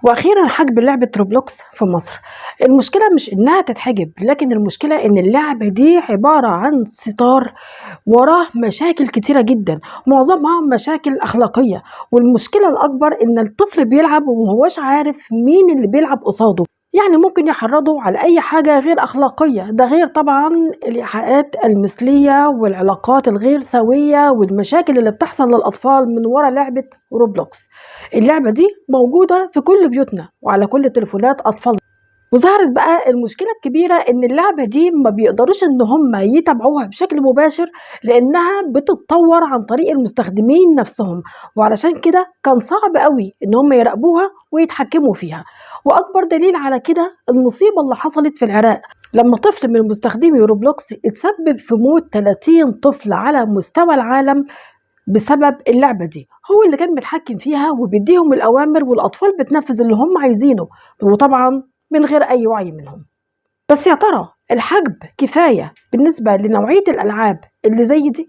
واخيرا حجب لعبة روبلوكس في مصر. المشكلة مش انها تتحجب، لكن المشكلة ان اللعبة دي عبارة عن ستار وراه مشاكل كتيرة جدا، معظمها مشاكل اخلاقية. والمشكلة الاكبر ان الطفل بيلعب ومهوش عارف مين اللي بيلعب قصاده، يعني ممكن يحرضوا على اي حاجة غير اخلاقية. ده غير طبعا الايحاءات المثلية والعلاقات الغير سوية والمشاكل اللي بتحصل للاطفال من ورا لعبة روبلوكس. اللعبة دي موجودة في كل بيوتنا وعلى كل تليفونات اطفالنا. وظهرت بقى المشكلة الكبيرة ان اللعبة دي ما بيقدروش ان هم يتابعوها بشكل مباشر، لانها بتتطور عن طريق المستخدمين نفسهم، وعلشان كده كان صعب قوي ان هم يراقبوها ويتحكموا فيها. واكبر دليل على كده المصيبة اللي حصلت في العراق، لما طفل من مستخدمي روبلوكس اتسبب في موت 30 طفل على مستوى العالم بسبب اللعبة دي. هو اللي كان بيتحكم فيها وبيديهم الأوامر، والأطفال بتنفذ اللي هم عايزينه، وطبعا من غير أي وعي منهم. بس يا ترى الحجب كفاية بالنسبة لنوعية الألعاب اللي زي دي؟